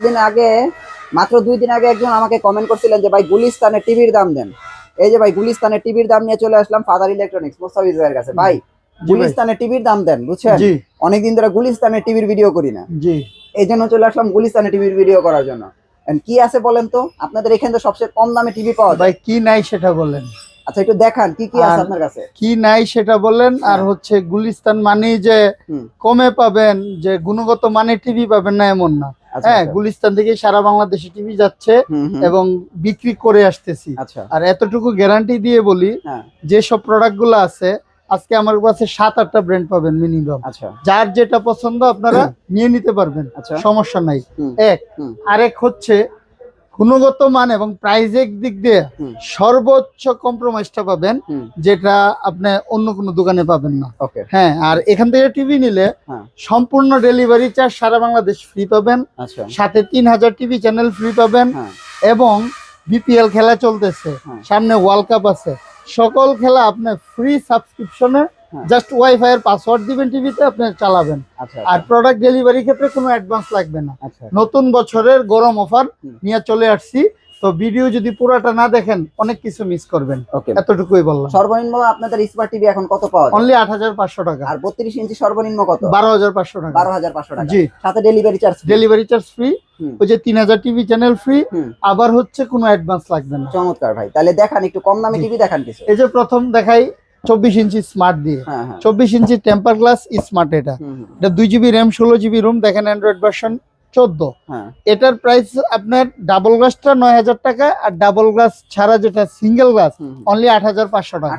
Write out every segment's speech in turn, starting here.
দিন আগে মাত্র 2 দিন আগে একজন আমাকে কমেন্ট করছিলেন যে ভাই গুলিস্তানের টিভির দাম দেন। এই যে ভাই গুলিস্তানের টিভির দাম নিয়ে চলে আসলাম ফাদার ইলেকট্রনিক্স মোস্তাফিজ ভাইয়ের কাছে। ভাই গুলিস্তানের টিভির দাম দেন, বুঝছেন? অনেকদিন ধরে গুলিস্তানের টিভির ভিডিও করি না, এই জন্য চলে আসলাম গুলিস্তানের টিভির ভিডিও করার জন্য। কি আছে বলেন তো, আপনাদের এখানে তো সবচেয়ে কম দামে টিভি পাওয়া যায়। ভাই কি নাই সেটা বলেন। আচ্ছা একটু দেখান কি কি আছে আপনার কাছে। কি নাই সেটা বলেন। আর হচ্ছে গুলিস্তান মানে যে কমে পাবেন, যে গুণগত মানে টিভি পাবেন না এমন না। হ্যাঁ, গুলিস্তান থেকে সারা বাংলাদেশে টিভি যাচ্ছে এবং বিক্রি করে আসতেছি। আর এতটুকু গ্যারান্টি দিয়ে বলি, যে সব প্রোডাক্ট গুলো আছে আজকে আমার কাছে 7-8টা ব্র্যান্ড পাবেন মিনিমাম। যার যেটা পছন্দ আপনারা নিয়ে নিতে পারবেন, সমস্যা নাই। আরেক হচ্ছে গুণগত মান এবং প্রাইজের দিক দিয়ে সর্বোচ্চ কম্প্রোমাইজটা পাবেন, যেটা আপনি অন্য কোনো দোকানে পাবেন না। হ্যাঁ, আর এখান থেকে টিভি নিলে সম্পূর্ণ ডেলিভারি চার্জ সারা বাংলাদেশ ফ্রি পাবেন, সাথে 3000 টিভি চ্যানেল ফ্রি পাবেন এবং বিপিএল খেলা চলতেছে, সামনে ওয়ার্ল্ড কাপ আছে, সকল খেলা আপনি ফ্রি সাবস্ক্রিপশনে জাস্ট ওয়াইফাই এর পাসওয়ার্ড দিবেন, টিভিতে আপনি চালাবেন। আর প্রোডাক্ট ডেলিভারি ক্ষেত্রে কোনো অ্যাডভান্স লাগবে না। নতুন বছরের গরম অফার নিয়ে চলে আসছি, তো ভিডিও যদি পুরোটা না দেখেন অনেক কিছু মিস করবেন। এতটুকুই বললাম। সর্বনিম্ন আপনাদের স্মার্ট টিভি এখন কত পাওয়া যায়? অনলি 8500 টাকা। আর 32 ইঞ্চি সর্বনিম্ন কত? 12500 টাকা। 12500 টাকা, জি। সাথে ডেলিভারি চার্জ ফ্রি। ওই যে 3000 টিভি চ্যানেল ফ্রি, আবার হচ্ছে কোনো অ্যাডভান্স লাগবে না। চমৎকার ভাই, তাহলে দেখান একটু কম দামি টিভি দেখান কিছু। এই যে প্রথম দেখাই 24 ইঞ্চি স্মার্ট দিয়ে, 24 ইঞ্চি টেম্পার গ্লাস স্মার্ট। এটা 2GB র্যাম 16GB রুম। দেখেন অ্যান্ড্রয়েড ভার্সন 14। এটার প্রাইস আপনার ডাবল গ্লাসটা 9000 টাকা, আর ডাবল গ্লাস ছাড়া যেটা সিঙ্গেল গ্লাস অনলি 8500 টাকা।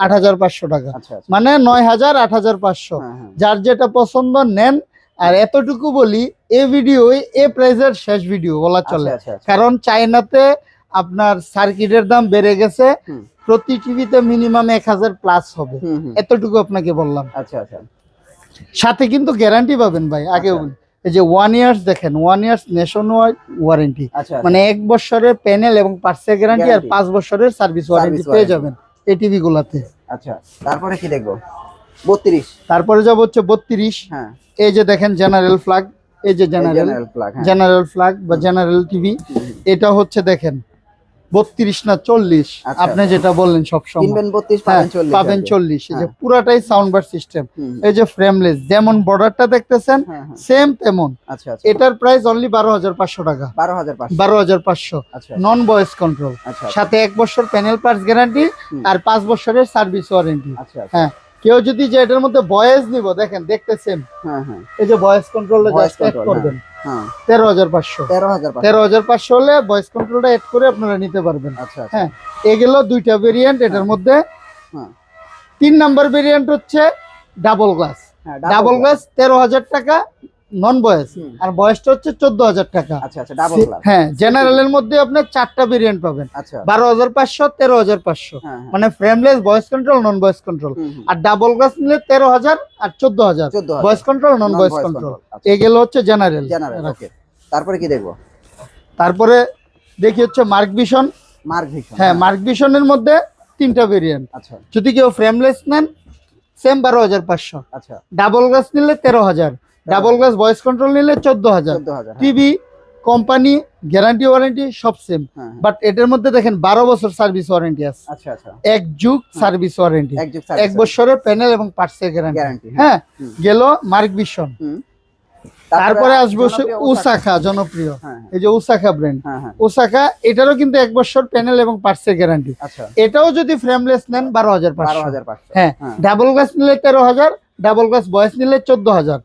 8500 টাকা, মানে 9000 8500। যার যেটা পছন্দ নেন। আর এতটুকু বলি, এই ভিডিও এই প্রাইসের শেষ ভিডিও বলা চলে, কারণ চায়নাতে আপনার সার্কিটের দাম বেড়ে গেছে, প্রতি টিভিতে মিনিমাম 1000 প্লাস হবে। এতটুকু আপনাকে বললাম। সাথে কিন্তু গ্যারান্টি পাবেন ভাই। আগে এই যে 1 ইয়ার্স দেখেন, 1 ইয়ার্স নেশন ওয়াইড ওয়ারেন্টি, মানে 1 বছরের প্যানেল এবং পার্টসের গ্যারান্টি, আর 5 বছরের সার্ভিস ওয়ারেন্টি পেয়ে যাবেন এই টিভি গুলাতে। আচ্ছা, তারপরে কি দেখবো? 32। তারপরে যাব হচ্ছে 32। এই যে দেখেন জেনারেল ফ্ল্যাগ, এই যে জেনারেল ফ্ল্যাগ বা জেনারেল টিভি। এটা হচ্ছে দেখেন 32 না 40, আপনি যেটা বললেন সবসময় কিনবেন 32 পাবেন 40। এই যে পুরাটাই সাউন্ড বার সিস্টেম। এই যে ফ্রেমলেস, যেমন বর্ডারটা দেখতেছেন সেম তেমন। এটার প্রাইস অনলি 12500 টাকা। 12500 নন ভয়েস কন্ট্রোল, সাথে 1 বছর প্যানেল পার্টস গ্যারান্টি আর 5 বছরের সার্ভিস ওয়ারেন্টি। হ্যাঁ, কেউ যদি যে এটার মধ্যে ভয়েস নিব, দেখেন দেখতেছেন এই যে ভয়েস কন্ট্রোলটা জাস্ট অ্যাড করবেন, 13500 হলে ভয়েস কন্ট্রোলটা এড করে আপনারা নিতে পারবেন। হ্যাঁ, এগুলো দুইটা ভেরিয়েন্ট এটার মধ্যে। 3 নাম্বার ভেরিয়েন্ট হচ্ছে ডাবল গ্লাস। ডাবল গ্লাস 13000 টাকা নন ভয়েস, আর ভয়েসটা হচ্ছে 14000 টাকা। হ্যাঁ, জেনারেলের মধ্যে আপনি 4টা ভেরিয়েন্ট পাবেন, 12500 13500, মানে frameless, voice control, non voice control. আর ডাবল গ্লাস নিলে 13000 আর 14000, voice control, non voice control. এগুলো হচ্ছে জেনারেল। তারপরে কি দেখবো? তারপরে দেখি হচ্ছে মার্ক ভিশন। হ্যাঁ, মার্ক ভিশনের মধ্যে 3টা ভেরিয়েন্ট। যদি কেউ ফ্রেমলেস নেন সেম 12500, ডাবল গ্লাস নিলে 13000, ডাবল গ্লাস ভয়েস কন্ট্রোল নিলে 14000। টিভি কোম্পানি গ্যারান্টি ওয়ারেন্টি সব সেম, বাট এটার মধ্যে দেখেন 12 বছর সার্ভিস ওয়ারেন্টি আছে। এক যুগ সার্ভিস ওয়ারেন্টি, 1 বছরের প্যানেল এবং পার্টসের গ্যারান্টি। হ্যাঁ, গেল মার্ক ভিশন। তারপরে আসবো ওসাকা, জনপ্রিয় এই যে ওসাকা ব্র্যান্ড। ওসাকা, এটারও কিন্তু 1 বছর প্যানেল এবং পার্টসের গ্যারান্টি। এটাও যদি ফ্রেমলেস নেন 12500। হ্যাঁ, ডাবল গ্লাস নিলে 13000, ডাবল গ্লাস ভয়েস নিলে 14000।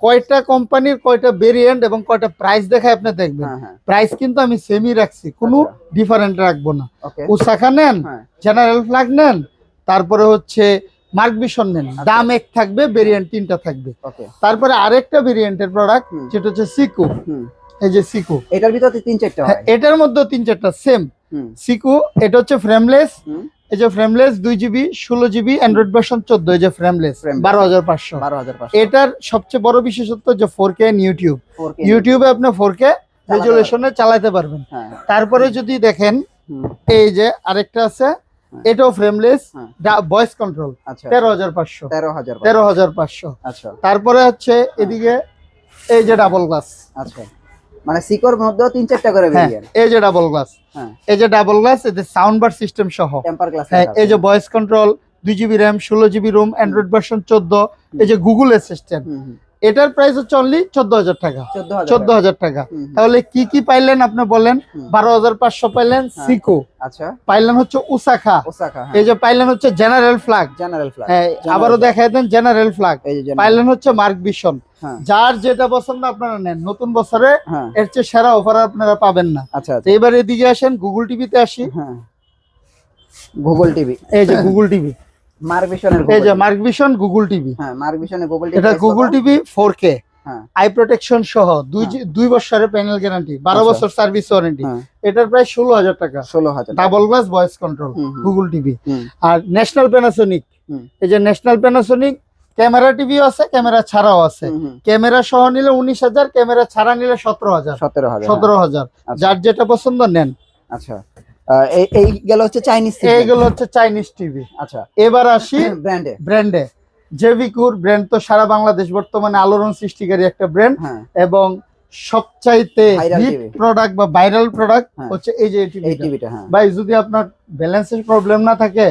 কয়টা কোম্পানির কয়টা ভেরিয়েন্ট এবং কয়টা প্রাইস দেখায় আপনি দেখবেন। প্রাইস কিন্তু আমি সেমই রাখছি, কোনো ডিফারেন্ট রাখবো না। ওসাকা নেন, জেনারেল ফ্ল্যাগ নেন, তারপরে হচ্ছে মার্ক ভিশন নেন, দাম এক থাকবে, ভেরিয়েন্ট 3টা থাকবে। তারপরে আরেকটা ভেরিয়েন্টের প্রোডাক্ট যেটা হচ্ছে সিকো। এই যে সিকো, এটার ভিতরে 3-4টা হয়, এটার মধ্যে 3-4টা সেম সিকো। এটা হচ্ছে ফ্রেমলেস। এই যে frameless 2GB 16GB Android version 14। এই যে ফ্রেমলেস 12500। এটার সবচেয়ে বড় বিশেষত্ব যে 4K ইউটিউবে আপনি 4K রেজুলেশনে চালাতে পারবেন। তারপরে যদি দেখেন এই যে আরেকটা আছে, এটাও ফ্রেমলেস, ভয়েস কন্ট্রোল, 13500। তারপরে হচ্ছে এদিকে এই যে ডাবল গ্লাস, মানে সিকোর মধ্যে 3-4টা করে ভেরিয়েন্ট। এই যে ডাবল গ্লাস, হ্যাঁ এই যে ডাবল গ্লাস, এতে সাউন্ড বার সিস্টেম সহ, টেম্পার গ্লাস। হ্যাঁ এই যে voice control, 2GB RAM, 16GB ROM, Android version 14, এই যে গুগল অ্যাসিস্ট্যান্ট। এটার প্রাইস হচ্ছে অনলি 14,000 টাকা। 14,000 টাকা। তাহলে কি কি পাইলেন আপনি বলেন? 12,500 পাইলেন সিকো, আচ্ছা পাইলেন হচ্ছে উসাকা, এই যে পাইলেন হচ্ছে জেনারেল ফ্ল্যাগ, হ্যাঁ আবারও দেখাই দেন জেনারেল ফ্ল্যাগ, পাইলেন হচ্ছে মার্ক ভিশন। যার যেটা পছন্দ আপনারা নেন। নতুন বছরে এর চেয়ে সেরা অফার আপনারা পাবেন না। আচ্ছা এবার এদিকে আসেন, গুগল টিভিতে আসি। গুগল টিভি, এই যে গুগল টিভি মার্ক ভিশনের, এই যে মার্ক ভিশন গুগল টিভি, হ্যাঁ মার্ক ভিশনের গুগল টিভি। এটা Google TV 4K, I protection সহ 2 বছরের প্যানেল গ্যারান্টি, 12 বছর সার্ভিস ওয়ারেন্টি। এটার প্রায় 16,000 টাকা। 16,000 double glass voice control Google TV. আর ন্যাশনাল প্যানাসোনিক, এই যে ন্যাশনাল প্যানাসোনিক ক্যামেরা টিভিও আছে, ক্যামেরা ছাড়াও আছে। ক্যামেরা সহ নিলে 19,000, ক্যামেরা ছাড়া নিলে 17,000। 17,000 যার যেটা পছন্দ নেন। আচ্ছা এই গেল হচ্ছে চাইনিজ, এইগুলো হচ্ছে চাইনিজ টিভি। আচ্ছা এবার আসি ব্র্যান্ডে। জেভিকুর ব্র্যান্ড তো সারা বাংলাদেশ বর্তমানে আলোড়ন সৃষ্টিকারী একটা ব্র্যান্ড, এবং সবচাইতে হিট প্রোডাক্ট বা ভাইরাল প্রোডাক্ট হচ্ছে এই যে টিভিটা। ভাই যদি আপনার ব্যালেন্সের প্রবলেম না থাকে,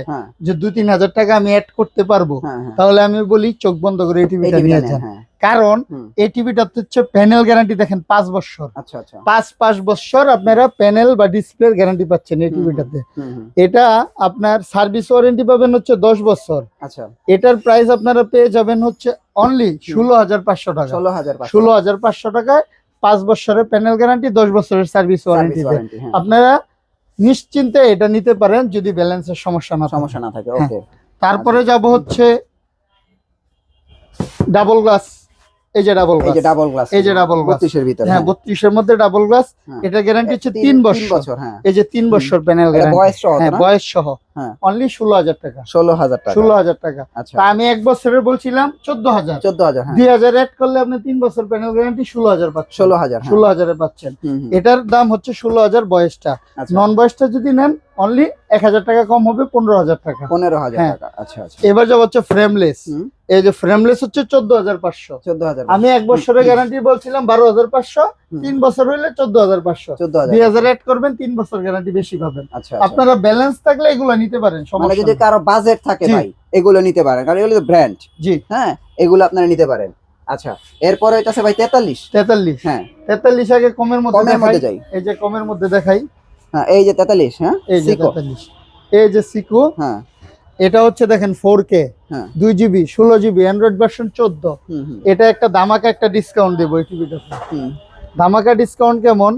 যে 2-3 হাজার টাকা আমি অ্যাড করতে পারবো, তাহলে আমি বলি চোখ বন্ধ করে এই টিভিটা নিয়ে যান। কারণ এই টিভিটা হচ্ছে প্যানেল গ্যারান্টি দেখেন 5 বছর। আচ্ছা আচ্ছা 5 বছর আপনারা প্যানেল বা ডিসপ্লের গ্যারান্টি পাচ্ছেন এই টিভিটাতে। এটা আপনার সার্ভিস ওয়ারেন্টি পাবেন হচ্ছে 10 বছর। আচ্ছা এটার প্রাইস আপনারা পেয়ে যাবেন হচ্ছে অনলি 16,500 টাকা। 16,500 টাকায় 5 বছরের প্যানেল গ্যারান্টি, 10 বছরের সার্ভিস ওয়ারেন্টি। আপনারা নিশ্চিন্তে এটা নিতে পারেন যদি ব্যালেন্সের সমস্যা না থাকে। ওকে, তারপরে যাব হচ্ছে ডাবল গ্লাস। এই যে ডাবল গ্লাস, এই যে ডাবল গ্লাস 32 এর ভিতরে, হ্যাঁ 32 এর মধ্যে ডাবল গ্লাস। এটা গ্যারান্টি হচ্ছে 3 বছর। এই যে 3 বছর প্যানেল গ্যারান্টি, বয়স সহ অনলি 16,000 টাকা। 16,000 টাকা। তা আমি 1 বছরের বলছিলাম 14,000। 2,000 অ্যাড করলে আপনি 3 বছর প্যানেল গ্যারান্টি 16,000 পাচ্ছেন। 16,000 এ পাচ্ছেন। এটার দাম হচ্ছে 16,000 বয়সটা। নন বয়সটা যদি নেন অনলি 1,000 টাকা কম হবে, 15,000 টাকা। 15,000 টাকা। আচ্ছা আচ্ছা। এবার যাব হচ্ছে ফ্রেমলেস। এই যে ফ্রেমলেস হচ্ছে 14,500। আমি 1 বছরের গ্যারান্টি বলছিলাম 12,500, 3 বছর হইলে 14,500। 2,000 অ্যাড করবেন, 3 বছর গ্যারান্টি বেশি পাবেন। আপনারা ব্যালেন্স থাকলে এগুলো নিতে পারেন, মানে যদি কারো বাজেট থাকে ভাই এগুলো নিতে পারেন, কারণ এগুলো ব্র্যান্ড। জি হ্যাঁ, এগুলো আপনারা নিতে পারেন। আচ্ছা এরপরে এটা আছে ভাই 43। হ্যাঁ 43 আগে কমের মধ্যে যাই। এই যে কমের মধ্যে দেখাই। হ্যাঁ এই যে 43। হ্যাঁ এই যে 43, এই যে সিকো। হ্যাঁ এটা হচ্ছে দেখেন 4K, 2GB, 16GB, Android version 14। এটা একটা ধামাকা একটা ডিসকাউন্ট দেবো এই টিভিটাতে। ধামাকা ডিসকাউন্ট কেমন?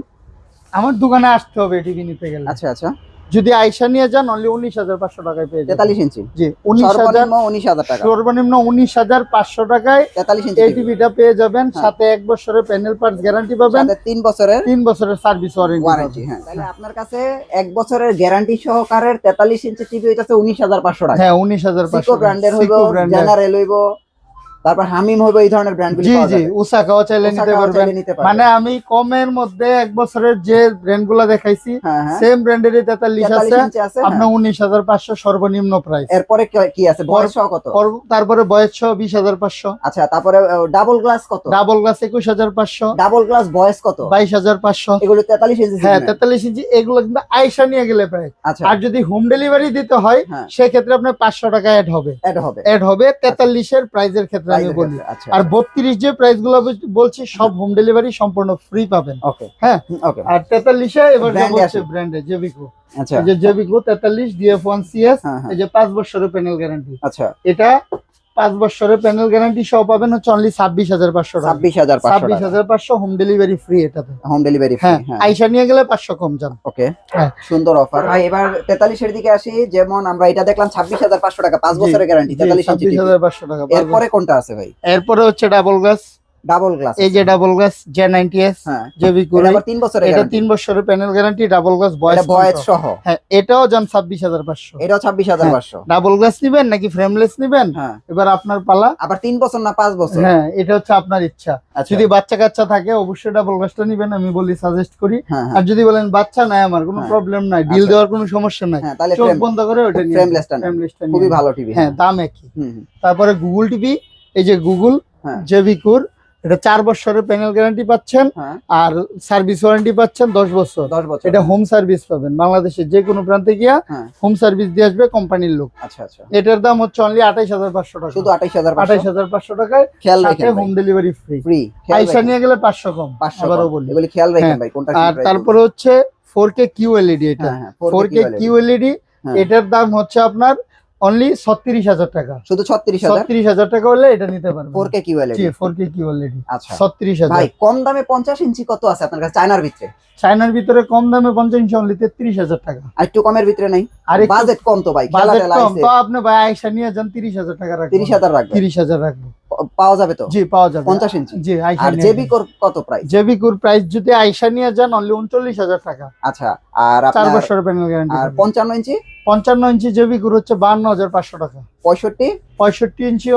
আমার দোকানে আসতে হবে টিভি নিতে গেলে। আচ্ছা আচ্ছা। যদি আইসা নিয়ে যান অনলি 19,500 টাকায় পেয়ে যাবেন। 43 ইঞ্চি, জি 19,000 টাকা, সর্বনিম্ন 19,500 টাকায় 43 ইঞ্চি এই টিভিটা পেয়ে যাবেন। সাথে 1 বছরের প্যানেল পার্টস গ্যারান্টি পাবেন, সাথে 3 বছরের সার্ভিস ওয়ারেন্টি। হ্যাঁ তাহলে আপনার কাছে 1 বছরের গ্যারান্টি সহকারে 43 ইঞ্চি টিভি হইতাছে 19,500 টাকা। হ্যাঁ 19,500। সিকো ব্র্যান্ডের হইবো, জেনারেল হইবো, তারপর হামিম হবে, এই ধরনের ব্র্যান্ডগুলো পাওয়া যায়। জি জি, উসাকাও চাইলে নিতে পারবেন। মানে আমি কমের মধ্যে 1 বছরের যে ব্র্যান্ডগুলো দেখাইছি সেম ব্র্যান্ডেরই 43 আছে। আপনার 19,500 সর্বনিম্ন প্রাইস। এরপরে কি আছে? বয়স কত? তারপরে বয়স 20,500। আচ্ছা তারপরে ডাবল গ্লাস কত? Double glass 21,500। ডাবল গ্লাস বয়স কত? 22,500। এগুলো 43 ইঞ্চি। হ্যাঁ 43 ইঞ্চি। এগুলো কিন্তু আয়শা নিয়ে গেলে প্রাইস। আর যদি হোম ডেলিভারি দিতে হয় সেই ক্ষেত্রে আপনার 500 টাকা অ্যাড হবে। 43 এর প্রাইসের ক্ষেত্রে আমি বলি। আর 32 যে প্রাইস গুলো বলছি সব হোম ডেলিভারি সম্পূর্ণ ফ্রি পাবেন। ওকে হ্যাঁ ওকে। আর 43 এ এবার হচ্ছে ব্র্যান্ডে জেভিকো। আচ্ছা এই যে জেভিকো 43 DF1CS, এই যে 5 বছরের প্যানেল গ্যারান্টি। আচ্ছা এটা 5 বছরের প্যানেল গ্যারান্টি সহ পাবেন হচ্ছে অনলি 26,500 টাকা। 26,500 হোম ডেলিভারি ফ্রি। এটাতে হোম ডেলিভারি ফ্রি। হ্যাঁ আইসা নিয়ে গেলে 500 কম যান। ওকে সুন্দর অফার ভাই। এবার 43 এর দিকে আসি। যেমন আমরা এটা দেখলাম 26,500 টাকা 5 বছরের গ্যারান্টি, 26,500 টাকা। এরপরে কোনটা আছে ভাই? এরপরে হচ্ছে ডাবল গ্লাস। ডাবল গ্লাস এই যে ডাবল গ্লাস J90S জেভিকো, এটা 3 বছরের, এটা 3 বছরের প্যানেল গ্যারান্টি। ডাবল গ্লাস বয়স সহ। হ্যাঁ এটাও জান 26,500। এটাও 26,500। ডাবল গ্লাস নেবেন নাকি ফ্রেমলেস নেবেন এবার আপনার পালা। আবার 3 বছর না 5 বছর? হ্যাঁ এটা হচ্ছে আপনার ইচ্ছা। যদি বাচ্চা কাচ্চা থাকে অবশ্যই ডাবল গ্লাসটা নেবেন, আমি বলি সাজেস্ট করি। আর যদি বলেন বাচ্চা নাই আমার, কোনো প্রবলেম নাই, ডিল দেওয়ার কোনো সমস্যা নাই, তাহলে চোখ বন্ধ করে ওটা নিন, ফ্রেমলেসটা খুবই ভালো টিভি। হ্যাঁ দাম একই। তারপরে গুগল টিভি, এই যে গুগল জেভিকোর এটা 4 বছরের প্যানেল গ্যারান্টি পাচ্ছেন, হ্যাঁ আর সার্ভিস ওয়ারেন্টি পাচ্ছেন 10 বছর। 10 বছর। এটা হোম সার্ভিস পাবেন, বাংলাদেশের যে কোনো প্রান্তে গিয়া হ্যাঁ হোম সার্ভিস দিয়ে আসবে কোম্পানির লোক। আচ্ছা আচ্ছা, এটার দাম হচ্ছে অনলি 28500 টাকা, শুধু 28500। 28500 টাকায় খেয়াল সাথে রাখেন হোম ডেলিভারি ফ্রি। ফ্রি, আইসা নিয়ে গেলে 500 কম। 500 আবারও বলি, এগুলি খেয়াল রাখেন হ্যাঁ। ভাই কোনটা আর তারপরে হচ্ছে 4K QLED, এটা হ্যাঁ হ্যাঁ 4K QLED, হ্যাঁ। এটার দাম হচ্ছে আপনার অনলি 36000 টাকা। শুধু 36000। 36000 টাকা হলে এটা নিতে পারবেন। 4K QLED। জি 4K QLED। আচ্ছা 36000। ভাই কম দামে 50 ইঞ্চি কত আছে আপনার কাছে চায়নার ভিতরে? চায়নার ভিতরে কম দামে 50 ইঞ্চি অনলি 33000 টাকা। আর একটু কমের ভিতরে নাই? আর বাজেট কম তো ভাই, খেলা বাজেট টেলা কম আইছে। তো আপনি ভাই আইসা নিয়ে যান, 30000 টাকা রাখবেন। 30000 রাখবেন? 30000 রাখবো। পাওয়া যাবে তো? জি পাওয়া যাবে 50 ইঞ্চি। জি আইসা আর নিয়ে জেবি কোর কত প্রাইস? জেবি কোর প্রাইস যদি আইসা নিয়ে যান অনলি 39000 টাকা। আচ্ছা আর 4 আপনার বছরের প্যানেল গ্যারান্টি। আর 55 ইঞ্চি? 55 ইঞ্চি জেবি কোর হচ্ছে 52500 টাকা। 65? 65 ইঞ্চি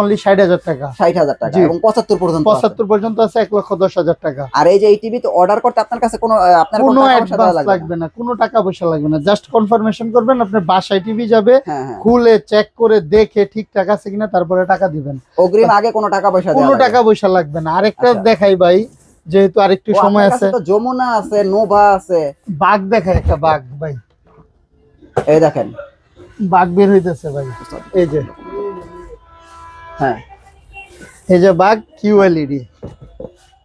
অনলি 60000 টাকা। 60000 টাকা জি। এবং 75 পর্যন্ত আছে। 75 পর্যন্ত আছে 1,10,000 টাকা। আর এই যে এই টিভি তো অর্ডার করতে আপনার কাছে কোনো আপনার কোনো টাকা পয়সা অ্যাডভান্স দেওয়া লাগবে লাগবে না, কোনো টাকা পয়সা লাগবে না, জাস্ট কনফার্মেশন করবেন, আপনার বাসায় টিভি যাবে, হ্যাঁ হ্যাঁ। খুলে চেক করে দেখে ঠিকঠাক আছে কিনা তারপরে টাকা দিবেন। অগ্রিম আগে কোনো টাকা পয়সা দেওয়া কোনো লাগবে না। টাকা পয়সা লাগবে না। আরেকটা আচ্ছা। দেখাই ভাই, যেহেতু আরেকটু ও, সময় আপনার আছে, কাছে তো যমুনা আছে, নোভা আছে। বাঘ দেখায় একটা বাঘ ভাই, এই দেখেন বাঘ বের হইতেছে ভাই, এই যে হ্যাঁ এই যে বাঘ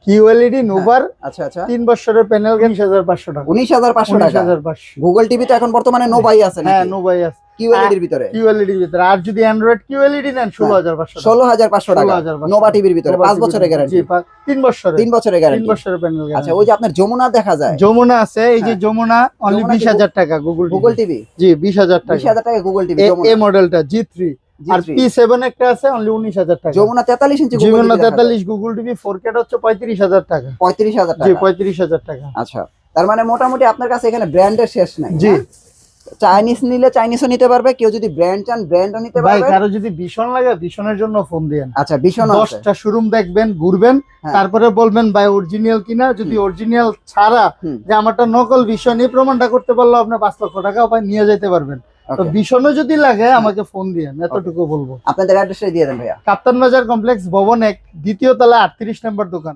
QLED নোভার আচ্ছা আচ্ছা 3 বছরের প্যানেল 19500 টাকা। 19500 টাকা। 19500। গুগল টিভি তো এখন বর্তমানে নোভাই আছে হ্যাঁ নাকি? নোভাই আছে QLED এর ভিতরে QLED এর ভিতরে। আর যদি অ্যান্ড্রয়েড QLED নেন 16500 টাকা। 16500 টাকা 16500 নোভা টিভির ভিতরে 5 বছরের গ্যারান্টি। জি 3 বছরের 3 বছরের 3 গ্যারান্টি। বছরের প্যানেল গ্যারান্টি। আচ্ছা ওই যে আপনার যমুনা দেখা যায়, যমুনা আছে, এই যে হ্যাঁ। যমুনা অনলি যমুনা কি 20000 টাকা। গুগল গুগল টিভি জি 20000 টাকা। 20000 টাকা গুগল টিভি যমুনা। এই মডেলটা G3। আর G3 P7 একটা আছে অনলি 19000 টাকা। যমুনা 43 ইঞ্চি Google Jamuna TV 43 Google TV 4K হচ্ছে 35000 টাকা। 35000 জি টাকা। 35000 টাকা। আচ্ছা তার মানে মোটামুটি আপনার কাছে এখানে ব্র্যান্ডের শেষ নাই। জি। হ্যাঁ? চাইনিজ নিলে চাইনিজও নিতে পারবে, কেউ যদি ব্র্যান্ড চান ব্র্যান্ডও নিতে ভাই পারবে। কারো যদি ভীষণ লাগে ভীষণের জন্য ফোন দেন। আচ্ছা ভীষণ আছে। 10টা শোরুম দেখবেন, ঘুরবেন, হ্যাঁ। তারপরে বলবেন ভাই অরিজিনাল কিনা। যদি অরিজিনাল ছাড়া হুম। যে আমারটা নকল ভীষণ এই প্রমাণটা করতে পারলো, আপনি 5 লক্ষ টাকা ভাই নিয়ে যেতে পারবেন। তো Okay. ভীষণও যদি লাগে আমাকে ফোন দিয়েন, এতটুকু বলবো। আপনাদের অ্যাড্রেসটা দিয়ে দেন ভাইয়া। কাপ্তান বাজার কমপ্লেক্স ভবন 1 দ্বিতীয় তলা 38 নম্বর দোকান।